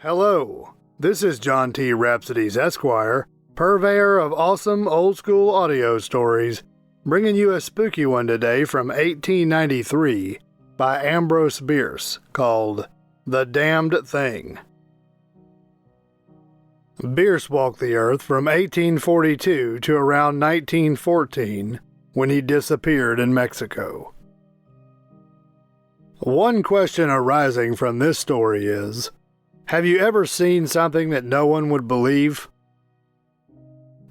Hello, this is John T. Rhapsodes Esquire, purveyor of awesome old-school audio stories, bringing you a spooky one today from 1893 by Ambrose Bierce called The Damned Thing. Bierce walked the earth from 1842 to around 1914 when he disappeared in Mexico. One question arising from this story is, have you ever seen something that no one would believe?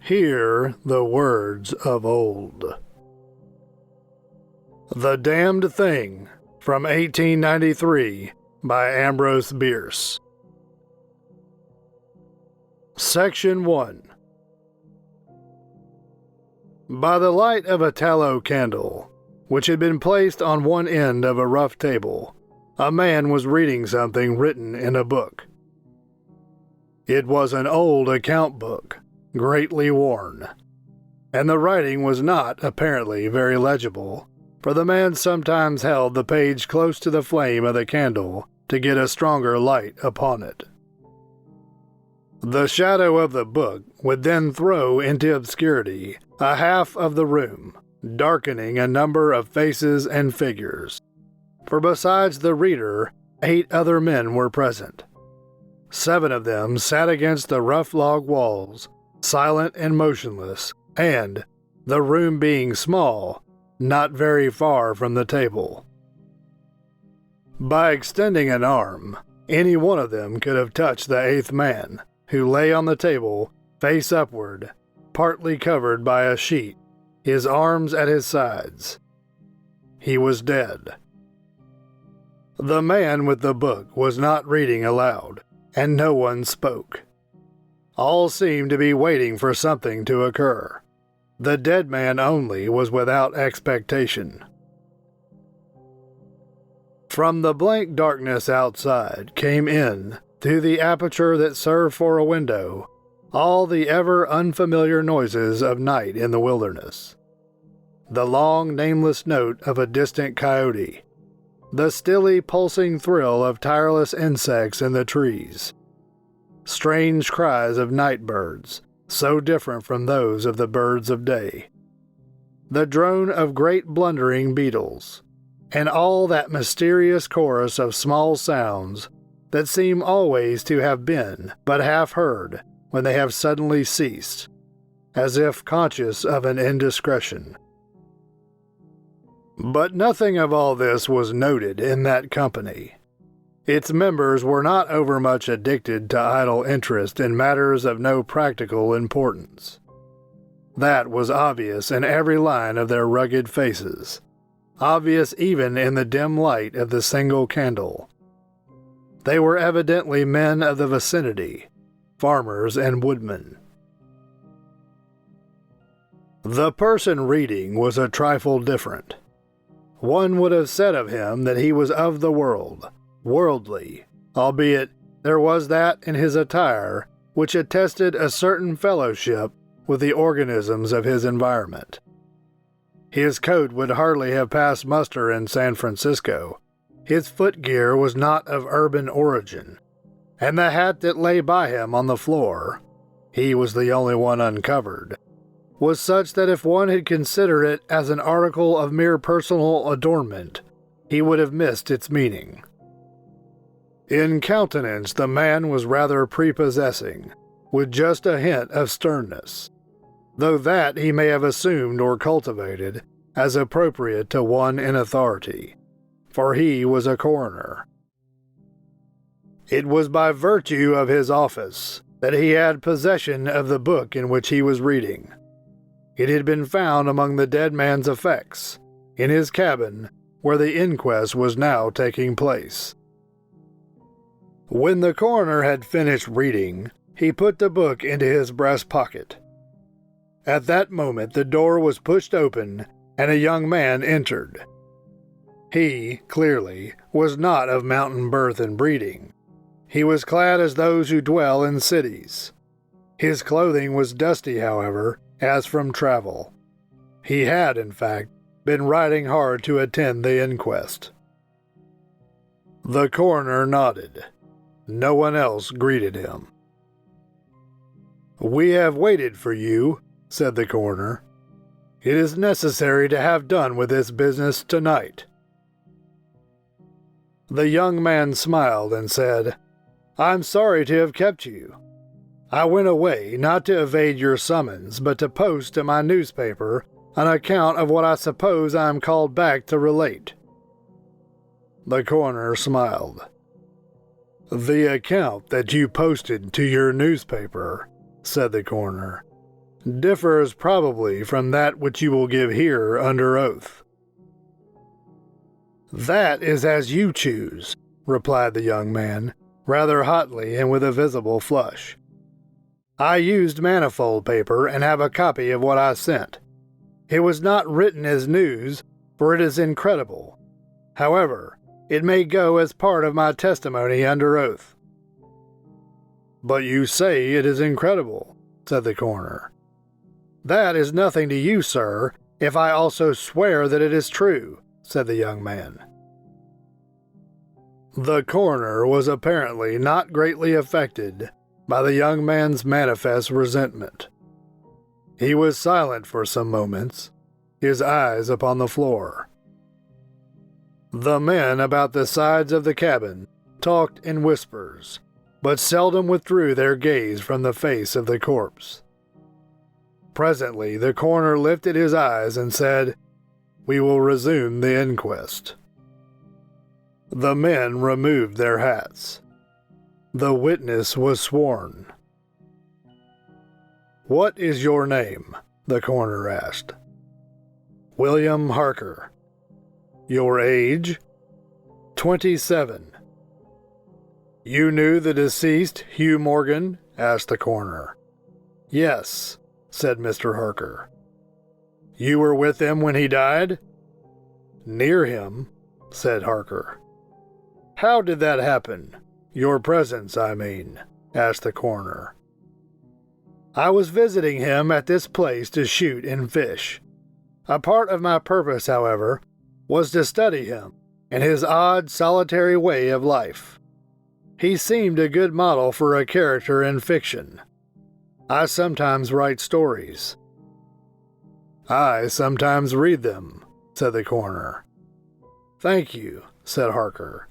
Hear the words of old. The Damned Thing from 1893 by Ambrose Bierce. Section 1. By the light of a tallow candle, which had been placed on one end of a rough table, a man was reading something written in a book. It was an old account book, greatly worn, and the writing was not, apparently, very legible, for the man sometimes held the page close to the flame of the candle to get a stronger light upon it. The shadow of the book would then throw into obscurity a half of the room, darkening a number of faces and figures. For besides the reader, 8 other men were present. 7 of them sat against the rough log walls, silent and motionless, and, the room being small, not very far from the table. By extending an arm, any one of them could have touched the 8th man, who lay on the table, face upward, partly covered by a sheet, his arms at his sides. He was dead. The man with the book was not reading aloud, and no one spoke. All seemed to be waiting for something to occur. The dead man only was without expectation. From the blank darkness outside came in, through the aperture that served for a window, all the ever unfamiliar noises of night in the wilderness. The long, nameless note of a distant coyote, the stilly, pulsing thrill of tireless insects in the trees, strange cries of night birds, so different from those of the birds of day, the drone of great blundering beetles, and all that mysterious chorus of small sounds that seem always to have been but half heard when they have suddenly ceased, as if conscious of an indiscretion. But nothing of all this was noted in that company. Its members were not overmuch addicted to idle interest in matters of no practical importance. That was obvious in every line of their rugged faces, obvious even in the dim light of the single candle. They were evidently men of the vicinity, farmers and woodmen. The person reading was a trifle different. One would have said of him that he was of the world, worldly, albeit there was that in his attire which attested a certain fellowship with the organisms of his environment. His coat would hardly have passed muster in San Francisco. His footgear was not of urban origin, and the hat that lay by him on the floor, he was the only one uncovered, was such that if one had considered it as an article of mere personal adornment, he would have missed its meaning. In countenance the man was rather prepossessing, with just a hint of sternness, though that he may have assumed or cultivated as appropriate to one in authority, for he was a coroner. It was by virtue of his office that he had possession of the book in which he was reading. It had been found among the dead man's effects, in his cabin, where the inquest was now taking place. When the coroner had finished reading, he put the book into his breast pocket. At that moment the door was pushed open, and a young man entered. He, clearly, was not of mountain birth and breeding. He was clad as those who dwell in cities. His clothing was dusty, however, as from travel. He had, in fact, been riding hard to attend the inquest. The coroner nodded. No one else greeted him. "We have waited for you," said the coroner. "It is necessary to have done with this business tonight." The young man smiled and said, "I'm sorry to have kept you. I went away not to evade your summons, but to post to my newspaper an account of what I suppose I am called back to relate." The coroner smiled. "The account that you posted to your newspaper," said the coroner, "differs probably from that which you will give here under oath." "That is as you choose," replied the young man, rather hotly and with a visible flush. "I used manifold paper and have a copy of what I sent. It was not written as news, for it is incredible. However, it may go as part of my testimony under oath." "But you say it is incredible," said the coroner. "That is nothing to you, sir, if I also swear that it is true," said the young man. The coroner was apparently not greatly affected by the young man's manifest resentment. He was silent for some moments, his eyes upon the floor. The men about the sides of the cabin talked in whispers, but seldom withdrew their gaze from the face of the corpse. Presently the coroner lifted his eyes and said, "We will resume the inquest." The men removed their hats. The witness was sworn. "What is your name?" the coroner asked. "William Harker." "Your age?" 27. "You knew the deceased, Hugh Morgan?" asked the coroner. "Yes," said Mr. Harker. "You were with him when he died?" "Near him," said Harker. "How did that happen? Your presence, I mean," asked the coroner. "I was visiting him at this place to shoot and fish. A part of my purpose, however, was to study him and his odd, solitary way of life. He seemed a good model for a character in fiction. I sometimes write stories." "I sometimes read them," said the coroner. "Thank you," said Harker.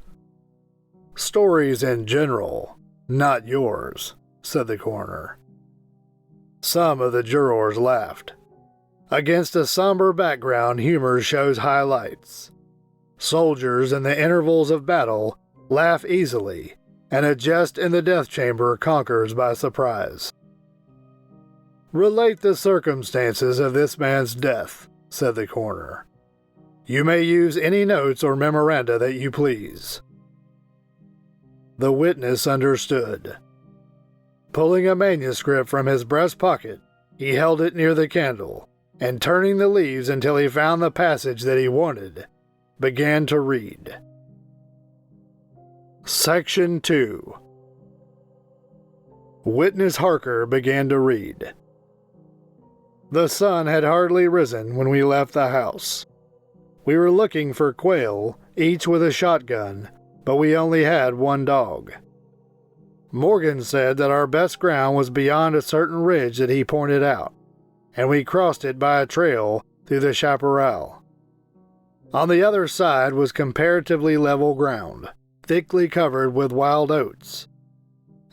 "Stories in general, not yours," said the coroner. Some of the jurors laughed. Against a somber background, humor shows highlights. Soldiers in the intervals of battle laugh easily, and a jest in the death chamber conquers by surprise. "Relate the circumstances of this man's death," said the coroner. "You may use any notes or memoranda that you please." The witness understood. Pulling a manuscript from his breast pocket, he held it near the candle, and turning the leaves until he found the passage that he wanted, began to read. Section 2. Witness Harker began to read. "The sun had hardly risen when we left the house. We were looking for quail, each with a shotgun, but we only had one dog. Morgan said that our best ground was beyond a certain ridge that he pointed out, and we crossed it by a trail through the chaparral. On the other side was comparatively level ground, thickly covered with wild oats.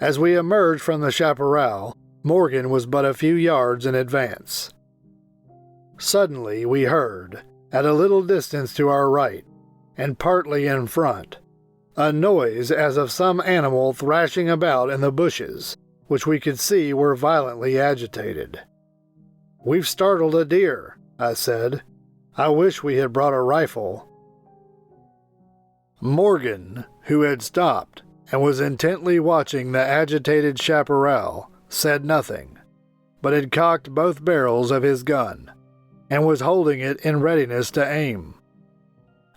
As we emerged from the chaparral, Morgan was but a few yards in advance. Suddenly we heard, at a little distance to our right, and partly in front, a noise as of some animal thrashing about in the bushes, which we could see were violently agitated. "We've startled a deer," I said. "I wish we had brought a rifle." Morgan, who had stopped and was intently watching the agitated chaparral, said nothing, but had cocked both barrels of his gun, and was holding it in readiness to aim.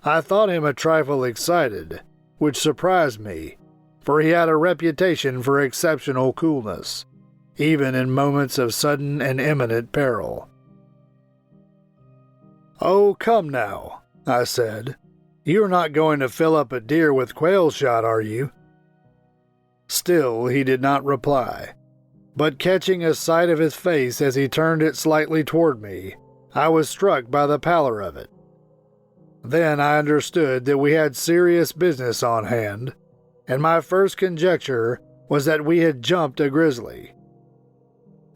I thought him a trifle excited, which surprised me, for he had a reputation for exceptional coolness, even in moments of sudden and imminent peril. "Oh, come now," I said. "You're not going to fill up a deer with quail shot, are you?" Still, he did not reply, but catching a sight of his face as he turned it slightly toward me, I was struck by the pallor of it. Then I understood that we had serious business on hand, and my first conjecture was that we had jumped a grizzly.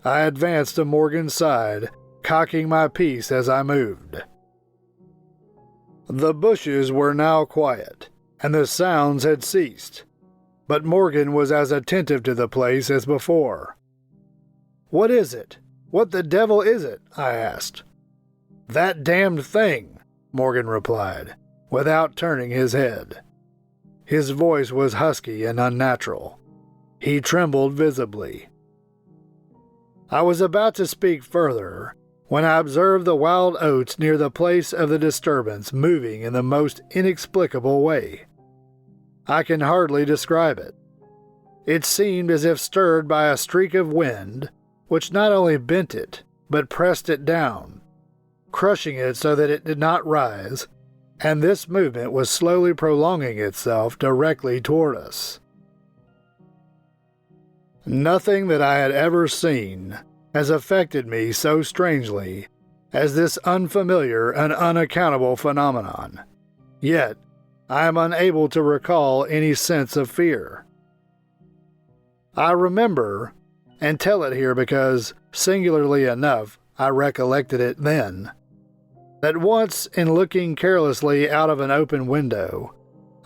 I advanced to Morgan's side, cocking my piece as I moved. The bushes were now quiet, and the sounds had ceased, but Morgan was as attentive to the place as before. "What is it? What the devil is it?" I asked. "That damned thing," Morgan replied, without turning his head. His voice was husky and unnatural. He trembled visibly. I was about to speak further when I observed the wild oats near the place of the disturbance moving in the most inexplicable way. I can hardly describe it. It seemed as if stirred by a streak of wind, which not only bent it, but pressed it down, crushing it so that it did not rise, and this movement was slowly prolonging itself directly toward us. Nothing that I had ever seen has affected me so strangely as this unfamiliar and unaccountable phenomenon. Yet, I am unable to recall any sense of fear. I remember, and tell it here because, singularly enough, I recollected it then, that once in looking carelessly out of an open window,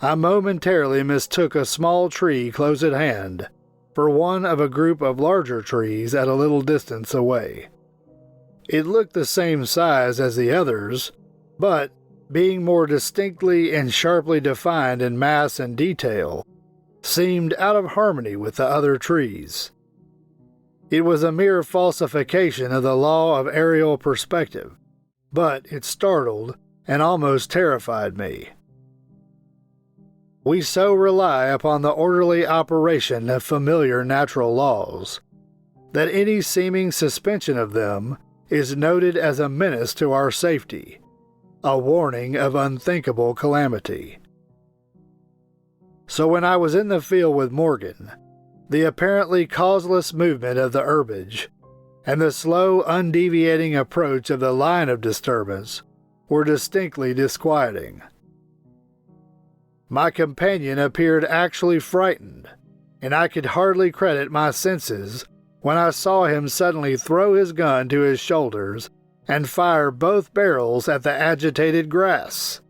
I momentarily mistook a small tree close at hand for one of a group of larger trees at a little distance away. It looked the same size as the others, but, being more distinctly and sharply defined in mass and detail, seemed out of harmony with the other trees. It was a mere falsification of the law of aerial perspective, but it startled and almost terrified me. We so rely upon the orderly operation of familiar natural laws that any seeming suspension of them is noted as a menace to our safety, a warning of unthinkable calamity. So when I was in the field with Morgan, the apparently causeless movement of the herbage and the slow, undeviating approach of the line of disturbance were distinctly disquieting. My companion appeared actually frightened, and I could hardly credit my senses when I saw him suddenly throw his gun to his shoulders and fire both barrels at the agitated grass.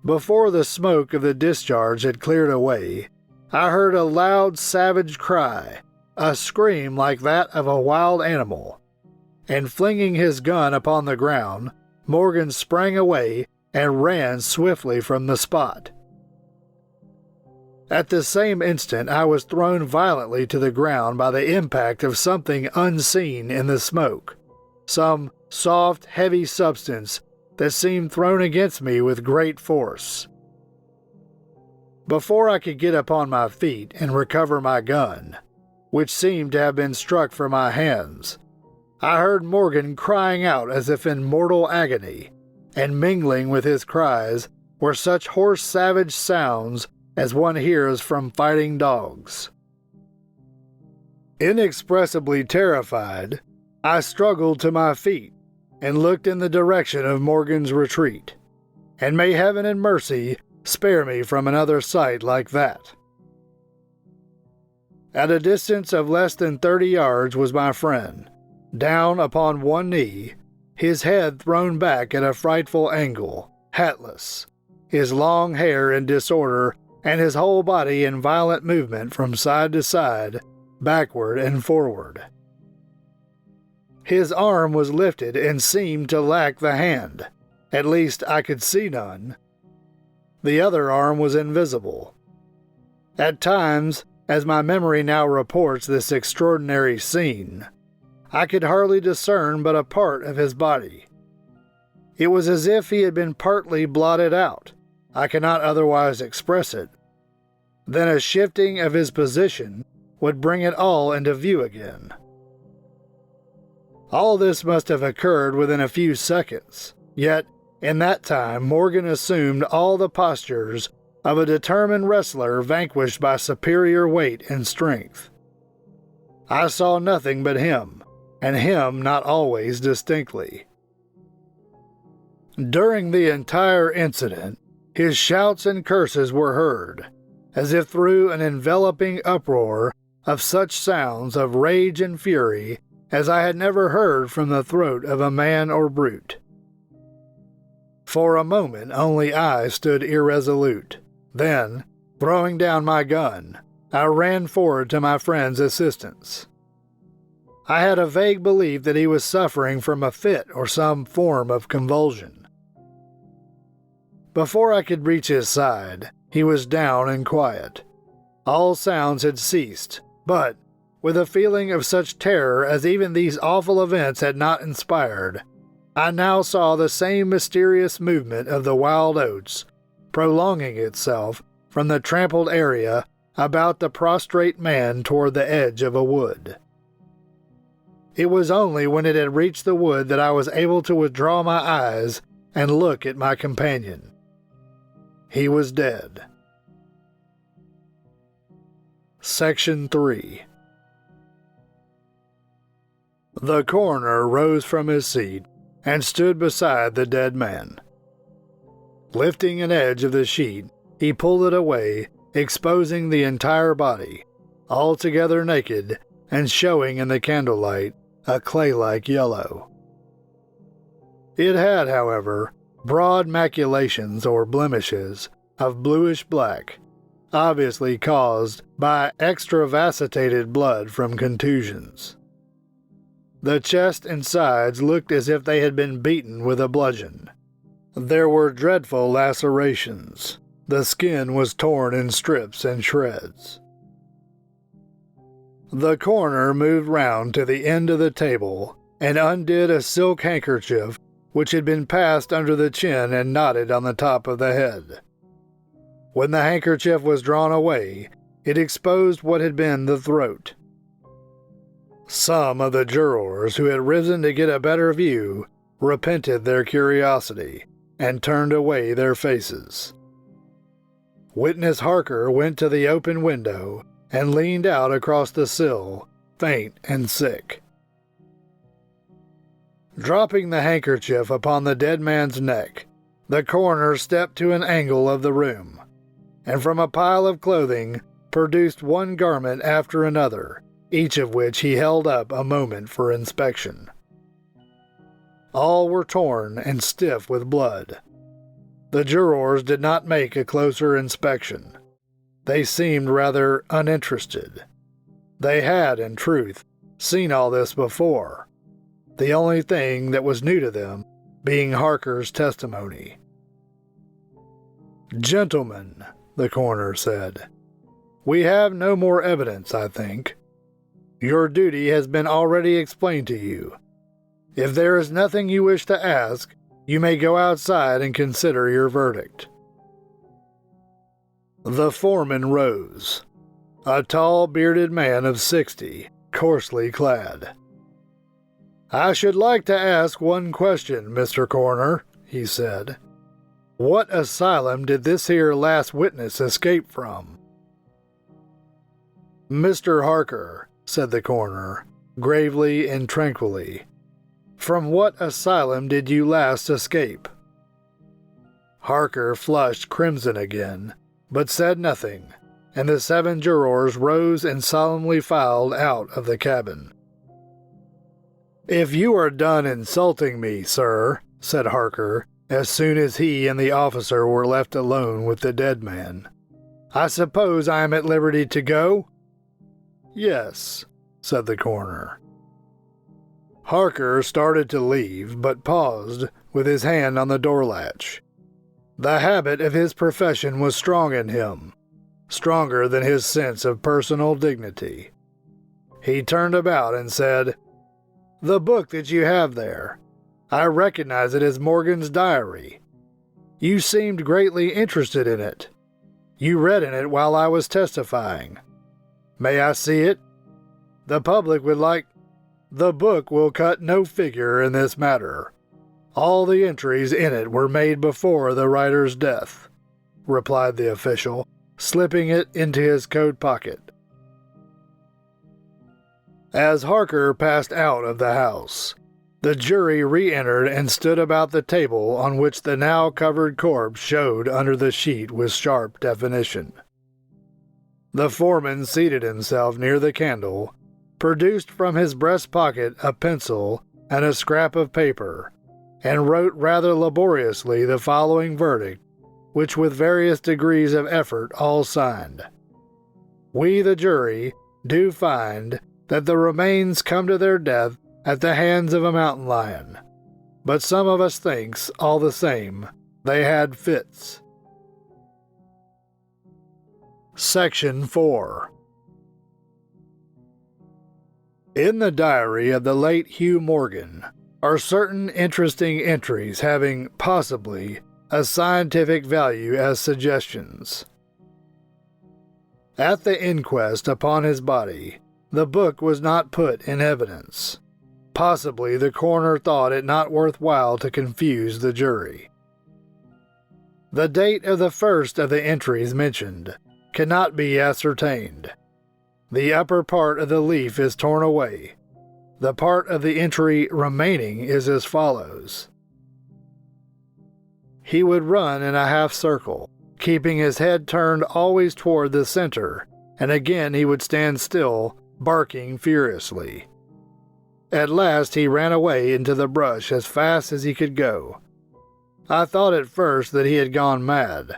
Before the smoke of the discharge had cleared away, I heard a loud, savage cry, a scream like that of a wild animal, and flinging his gun upon the ground, Morgan sprang away and ran swiftly from the spot. At the same instant I was thrown violently to the ground by the impact of something unseen in the smoke, some soft, heavy substance that seemed thrown against me with great force. Before I could get upon my feet and recover my gun, which seemed to have been struck from my hands, I heard Morgan crying out as if in mortal agony, and mingling with his cries were such hoarse, savage sounds as one hears from fighting dogs. Inexpressibly terrified, I struggled to my feet and looked in the direction of Morgan's retreat, and may heaven in mercy spare me from another sight like that. At a distance of less than 30 yards was my friend, down upon one knee, his head thrown back at a frightful angle, hatless, his long hair in disorder, and his whole body in violent movement from side to side, backward and forward. His arm was lifted and seemed to lack the hand. At least I could see none. The other arm was invisible. At times, as my memory now reports this extraordinary scene, I could hardly discern but a part of his body. It was as if he had been partly blotted out. I cannot otherwise express it. Then a shifting of his position would bring it all into view again. All this must have occurred within a few seconds, yet in that time Morgan assumed all the postures of a determined wrestler vanquished by superior weight and strength. I saw nothing but him, and him not always distinctly. During the entire incident, his shouts and curses were heard, as if through an enveloping uproar of such sounds of rage and fury as I had never heard from the throat of a man or brute. For a moment only I stood irresolute. Then, throwing down my gun, I ran forward to my friend's assistance. I had a vague belief that he was suffering from a fit or some form of convulsion. Before I could reach his side, he was down and quiet. All sounds had ceased, but, with a feeling of such terror as even these awful events had not inspired, I now saw the same mysterious movement of the wild oats, prolonging itself from the trampled area about the prostrate man toward the edge of a wood. It was only when it had reached the wood that I was able to withdraw my eyes and look at my companion. He was dead. Section 3. The coroner rose from his seat and stood beside the dead man. Lifting an edge of the sheet, he pulled it away, exposing the entire body, altogether naked and showing in the candlelight a clay-like yellow. It had, however, broad maculations or blemishes of bluish black, obviously caused by extravasatated blood from contusions. The chest and sides looked as if they had been beaten with a bludgeon. There were dreadful lacerations. The skin was torn in strips and shreds. The coroner moved round to the end of the table and undid a silk handkerchief which had been passed under the chin and knotted on the top of the head. When the handkerchief was drawn away, it exposed what had been the throat. Some of the jurors who had risen to get a better view repented their curiosity and turned away their faces. Witness Harker went to the open window and leaned out across the sill, faint and sick. Dropping the handkerchief upon the dead man's neck, the coroner stepped to an angle of the room, and from a pile of clothing produced one garment after another, each of which he held up a moment for inspection. All were torn and stiff with blood. The jurors did not make a closer inspection. They seemed rather uninterested. They had, in truth, seen all this before, the only thing that was new to them being Harker's testimony. "Gentlemen," the coroner said, "we have no more evidence, I think. Your duty has been already explained to you. If there is nothing you wish to ask, you may go outside and consider your verdict." The foreman rose, a tall, bearded man of 60, coarsely clad. "I should like to ask one question, Mr. Coroner," he said. "What asylum did this here last witness escape from?" "Mr. Harker," said the coroner, gravely and tranquilly, "from what asylum did you last escape?" Harker flushed crimson again, but said nothing, and the 7 jurors rose and solemnly filed out of the cabin. "If you are done insulting me, sir," said Harker, as soon as he and the officer were left alone with the dead man, "I suppose I am at liberty to go?" "Yes," said the coroner. Harker started to leave, but paused, with his hand on the door latch. The habit of his profession was strong in him, stronger than his sense of personal dignity. He turned about and said, "The book that you have there, I recognize it as Morgan's diary. You seemed greatly interested in it. You read in it while I was testifying. May I see it? The public would like—" "The book will cut no figure in this matter. All the entries in it were made before the writer's death," replied the official, slipping it into his coat pocket. As Harker passed out of the house, the jury re-entered and stood about the table on which the now covered corpse showed under the sheet with sharp definition. The foreman seated himself near the candle, produced from his breast pocket a pencil and a scrap of paper, and wrote rather laboriously the following verdict, which with various degrees of effort all signed. We, the jury, do find that the remains come to their death at the hands of a mountain lion, but some of us thinks, all the same, they had fits. Section 4. In the diary of the late Hugh Morgan are certain interesting entries having, possibly, a scientific value as suggestions. At the inquest upon his body, the book was not put in evidence. Possibly the coroner thought it not worth while to confuse the jury. The date of the first of the entries mentioned cannot be ascertained. The upper part of the leaf is torn away. The part of the entry remaining is as follows. He would run in a half circle, keeping his head turned always toward the center, and again he would stand still, barking furiously. At last he ran away into the brush as fast as he could go. I thought at first that he had gone mad,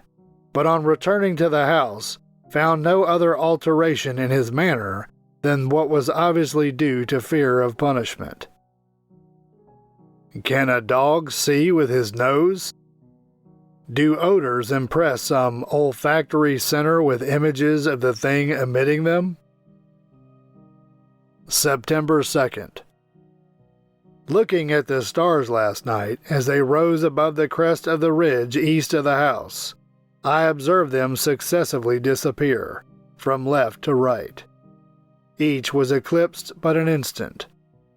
but on returning to the house, found no other alteration in his manner than what was obviously due to fear of punishment. Can a dog see with his nose? Do odors impress some olfactory center with images of the thing emitting them? September 2nd. Looking at the stars last night as they rose above the crest of the ridge east of the house, I observed them successively disappear, from left to right. Each was eclipsed but an instant,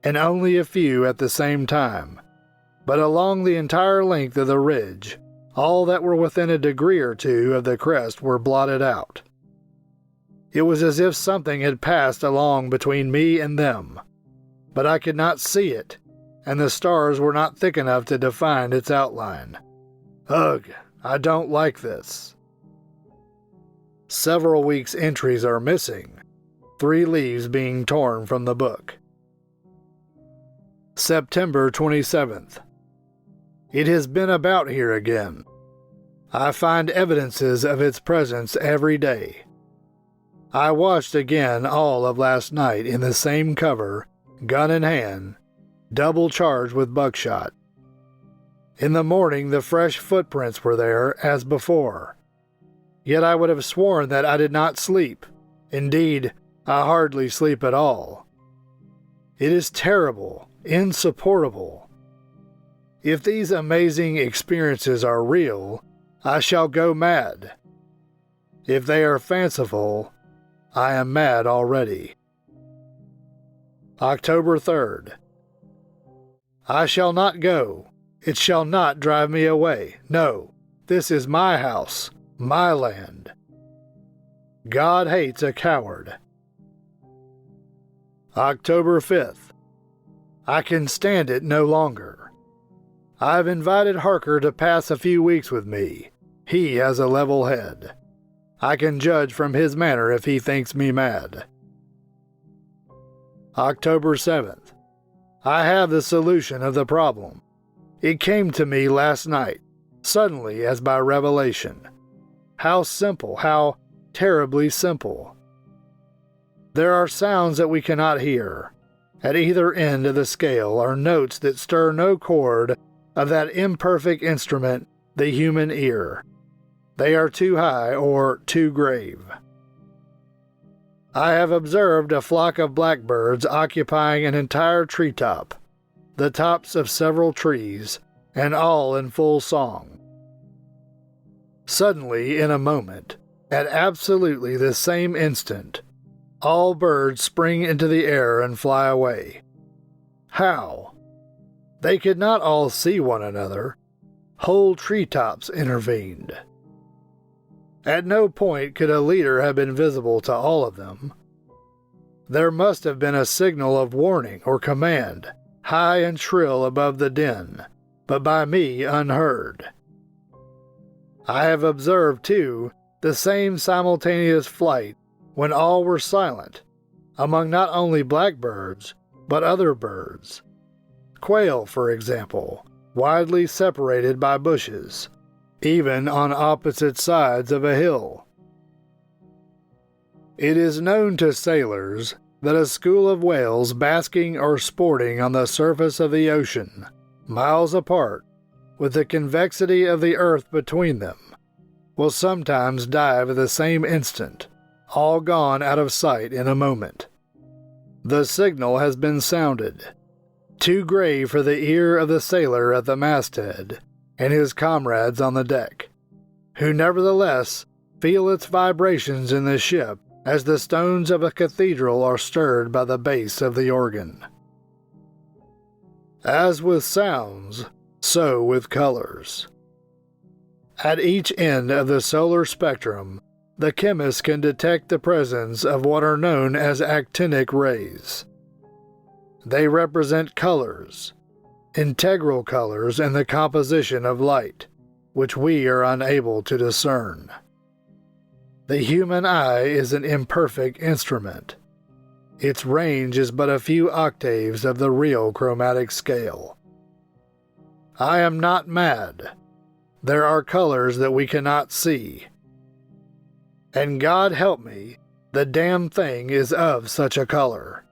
and only a few at the same time, but along the entire length of the ridge, all that were within a degree or two of the crest were blotted out. It was as if something had passed along between me and them, but I could not see it, and the stars were not thick enough to define its outline. Ugh, I don't like this. Several weeks' entries are missing, 3 leaves being torn from the book. September 27th. It has been about here again. I find evidences of its presence every day. I watched again all of last night in the same cover, gun in hand, double charged with buckshot. In the morning the fresh footprints were there as before. Yet I would have sworn that I did not sleep. Indeed, I hardly sleep at all. It is terrible, insupportable. If these amazing experiences are real, I shall go mad. If they are fanciful, I am mad already. October 3rd. I shall not go. It shall not drive me away. No, this is my house, my land. God hates a coward. October 5th. I can stand it no longer. I've invited Harker to pass a few weeks with me. He has a level head. I can judge from his manner if he thinks me mad. October 7th. I have the solution of the problem. It came to me last night, suddenly as by revelation. How simple, how terribly simple. There are sounds that we cannot hear. At either end of the scale are notes that stir no chord of that imperfect instrument, the human ear. They are too high or too grave. I have observed a flock of blackbirds occupying an entire treetop, the tops of several trees, and all in full song. Suddenly, in a moment, at absolutely the same instant, all birds spring into the air and fly away. How? They could not all see one another. Whole treetops intervened. At no point could a leader have been visible to all of them. There must have been a signal of warning or command, high and shrill above the din, but by me unheard. I have observed, too, the same simultaneous flight when all were silent, among not only blackbirds, but other birds. Quail, for example, widely separated by bushes, even on opposite sides of a hill. It is known to sailors that a school of whales basking or sporting on the surface of the ocean, miles apart, with the convexity of the earth between them, will sometimes dive at the same instant, all gone out of sight in a moment. The signal has been sounded, too grave for the ear of the sailor at the masthead and his comrades on the deck, who nevertheless feel its vibrations in the ship as the stones of a cathedral are stirred by the bass of the organ. As with sounds, so with colors. At each end of the solar spectrum, the chemist can detect the presence of what are known as actinic rays. They represent colors, integral colors in the composition of light, which we are unable to discern. The human eye is an imperfect instrument. Its range is but a few octaves of the real chromatic scale. I am not mad. There are colors that we cannot see. And God help me, the damn thing is of such a color.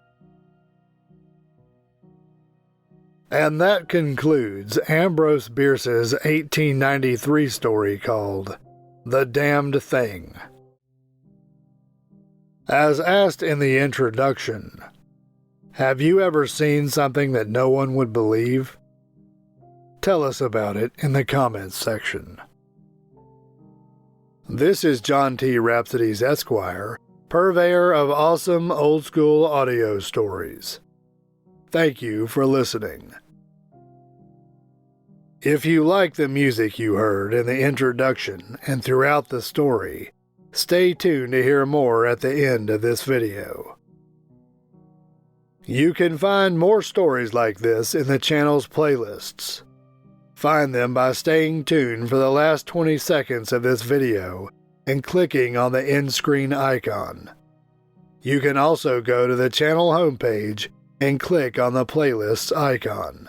And that concludes Ambrose Bierce's 1893 story called The Damned Thing. As asked in the introduction, have you ever seen something that no one would believe? Tell us about it in the comments section. This is John T. Rhapsodies Esquire, purveyor of awesome old-school audio stories. Thank you for listening. If you like the music you heard in the introduction and throughout the story, stay tuned to hear more at the end of this video. You can find more stories like this in the channel's playlists. Find them by staying tuned for the last 20 seconds of this video and clicking on the end screen icon. You can also go to the channel homepage and click on the playlists icon.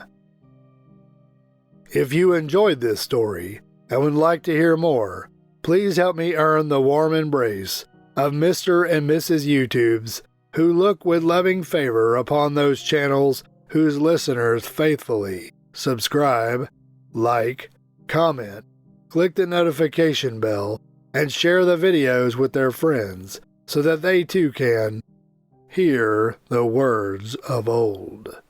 If you enjoyed this story and would like to hear more, please help me earn the warm embrace of Mr. and Mrs. YouTubes who look with loving favor upon those channels whose listeners faithfully subscribe, like, comment, click the notification bell, and share the videos with their friends so that they too can hear the words of old.